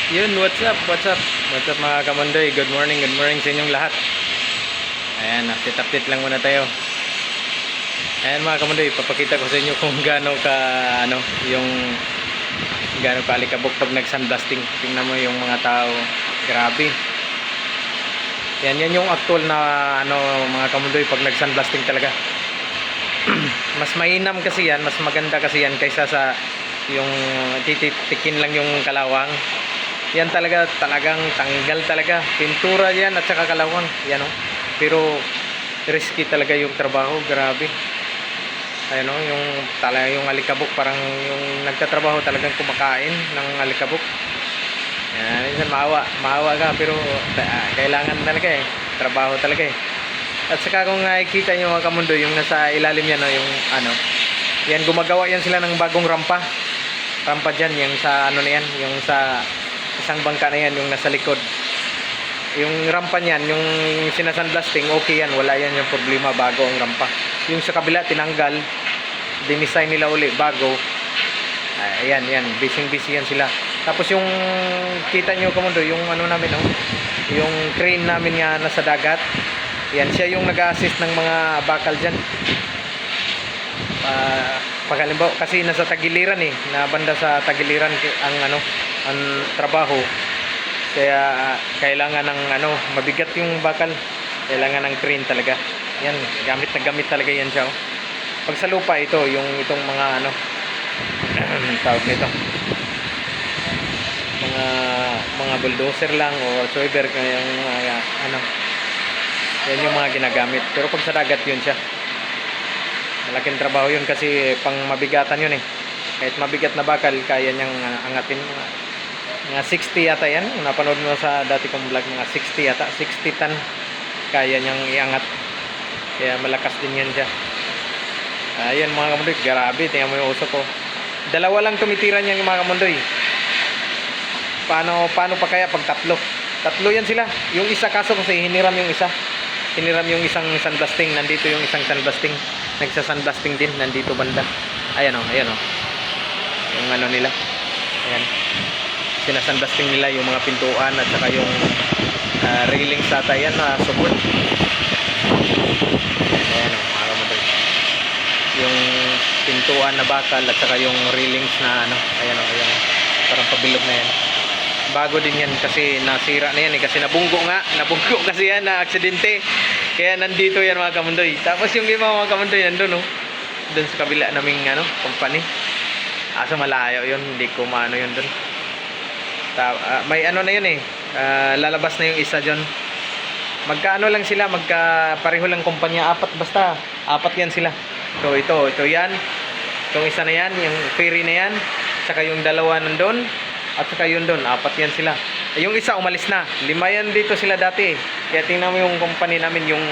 Yun, what's up, what's up? What's up mga kamundoy? Good morning sa inyong lahat. Ayan, update lang muna tayo. Ayan mga kamundoy, papakita ko sa inyo kung gaano ka, yung gaano ka alikabok pag nag-sunblasting. Tingnan mo yung mga tao, grabe. Yan yung actual na, mga kamundoy pag nag-sunblasting talaga. Mas mainam kasi yan, mas maganda kasi yan kaysa sa yung tititikin lang yung kalawang. Yan talagang tanggal talaga pintura yan at saka kalawang yan, oh. Pero risky talaga yung trabaho, grabe. Ayun, oh, yung alikabok, parang yung nagtatrabaho talagang kumakain ng alikabok. Yan, minsan maawa ka, pero kailangan talaga trabaho talaga. At saka kung nakikita nyo mga kamundo, yung nasa ilalim yan, oh, yung yan, gumagawa yan sila ng bagong rampa dyan, yung sa na yan, yung sa isang bangka na yan, yung nasa likod. Yung rampa niyan, yung sinasandblasting, okay yan, wala yan yung problema, bago ang rampa. Yung sa kabila tinanggal, dinisign nila uli bago. Ayan, busy yan sila. Tapos yung kita nyo kamundo, yung namin, oh, yung crane namin nga nasa dagat, yan, siya yung nag-assist ng mga bakal dyan. Paghalimbawa, kasi nasa tagiliran na banda sa tagiliran ang trabaho, kaya kailangan ng mabigat yung bakal, kailangan ng crane talaga. Yan, gamit talaga yan siya, oh. Pag sa lupa itong mga tawag nito, mga bulldozer lang o whatsoever, yung yan yung mga ginagamit. Pero pag sa dagat yun siya, malaking trabaho yun kasi pang mabigatan yun. Kahit mabigat na bakal, kaya niyang angatin. Mga 60 yata yan, napanood mo sa dati kong vlog, mga 60 yata, 60 ton kaya niyang iangat. Kaya malakas din yan siya. Ayan mga kamundoy, grabe, tingnan mo yung usok ko. Dalawa lang tumitira niyan mga kamundoy. Paano pa kaya pag tatlo yan sila? Yung isa, kaso kasi hiniram yung isang sunblasting, nandito yung isang sunblasting, nagsa-sunblasting din, nandito banda. Ayan o, yung nila, ayan, sinasunblasting nila yung mga pintuan at saka yung railing sa yan na subol. Ayan o mga kamundoy, yung pintuan na bakal at saka yung railings na ayan o, parang pabilog na yan. Bago din yan kasi nasira na yan kasi nabunggo kasi yan, na aksidente, kaya nandito yan mga kamundoy. Tapos yung iba mga kamundoy nandun, doon sa kabila naming company, asa malayo yun, hindi ko maano yun doon. May na yun lalabas na yung isa dyan. Magkaano lang sila, pareho lang kumpanya, apat yan sila. Ito yan, itong isa na yan, yung ferry na yan, saka yung dalawa nandun, at saka yun doon, apat yan sila. Yung isa umalis na, 5 yan dito sila dati. Kaya tingnan mo yung company namin, yung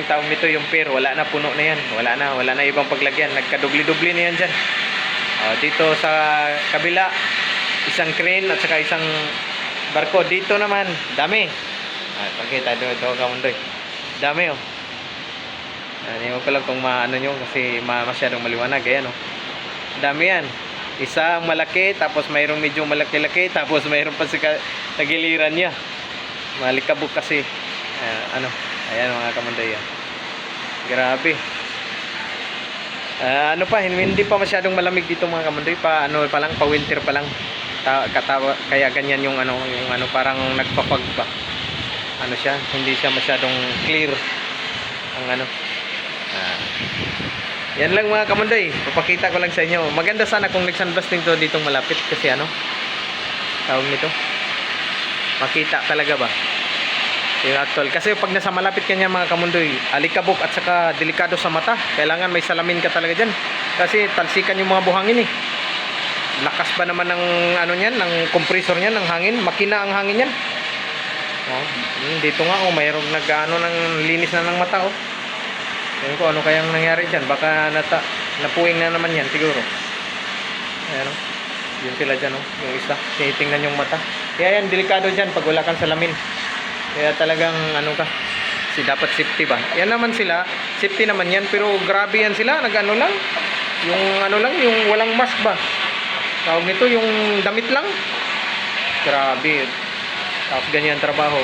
tawag nito, yung pier, wala na, puno na yan, wala na ibang paglagyan, nagkadubli-dubli na yan dyan. Dito sa kabila, isang crane at saka isang barko. Dito naman, dami. Pakita ito kamundoy, dami hindi mo pala kung maano nyo kasi masyadong maliwanag. Ayan dami yan. Isa malaki, tapos mayroong medyo malaki-laki, tapos mayroon pa sa tagiliran niya. Malikabok kasi. Ayan mga kamundoy. Grabe. Hindi pa masyadong malamig dito mga kamundoy. Pa winter pa lang. Kaya ganyan yung parang nagpapag pa. Siya, hindi siya masyadong clear ang yan lang mga kamundoy, papakita ko lang sa inyo. Maganda sana kung nag-sunblasting to ditong malapit kasi tawag nito, makita talaga ba yung actual. Kasi pag nasa malapit kanya mga kamundoy, alikabok at saka delikado sa mata. Kailangan may salamin ka talaga dyan kasi talsikan yung mga buhangin lakas ba naman ng niyan, ng compressor niyan, ng hangin, makina ang hangin niyan. Dito nga mayroong ng linis na ng mata. Ayan ko, ano kayang nangyari dyan? Baka napuwing na naman yan siguro. Ayan yun sila dyan yung isa, tinitingnan yung mata. Kaya yan, delikado dyan pag wala kang salamin. Kaya talagang kasi dapat safety ba. Yan naman sila, safety naman yan, pero grabe yan sila, yung walang mask ba. Tawag nito, yung damit lang. Grabe. Tapos ganyan trabaho.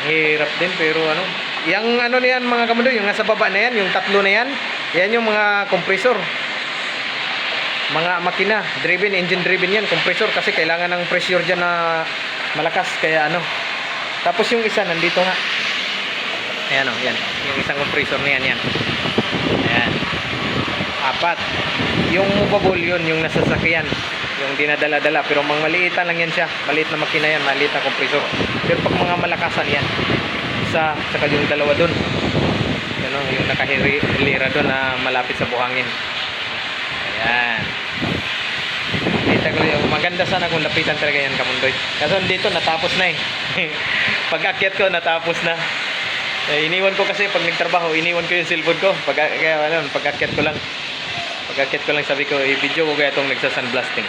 Hirap din pero ano. Yung ano na yan mga kamandoy, yung nasa baba na yan, yung tatlo na yan, yan yung mga compressor. Mga makina, driven, engine driven yan, compressor kasi kailangan ng pressure dyan na malakas kaya ano. Tapos yung isa nandito nga. Ayan o, yan. Yung isang compressor na yan, yan. Ayan. 4. Yung movable yun, yung nasa sakyan. Yung dinadala-dala. Pero mga maliitan lang yan siya. Maliit na makina yan, maliit na compressor. Pero pag mga malakasan yan, isa, saka yung dalawa dun. Yan o, yung nakahilira dun na malapit sa buhangin. Ayan. Kita ko yung maganda sana kung lapitan talaga yan kamundoy. Kaso dito natapos na eh. Pag akyat ko natapos na. Iniwan ko kasi pag nagtrabaho, iniwan ko yung cellphone ko. Pag akyat ko lang. Pag akyat ko lang sabi ko, i-video ko kaya itong nagsa-sunblasting.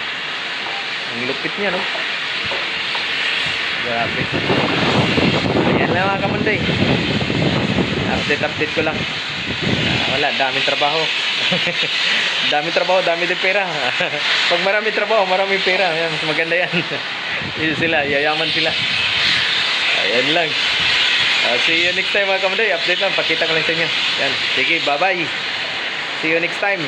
Ang lupit niya, no? Grabe. Ayan lang mga kamundoy. Update ko lang. Wala, daming trabaho. Daming trabaho, dami din pera. Pag marami trabaho, maraming pera. Ayan, mas maganda yan. Yun sila, yayaman sila. Ayan lang. See you next time mga kamundoy. Update lang, pakita ko lang sa inyo. Yan. Sige, bye-bye. See you next time.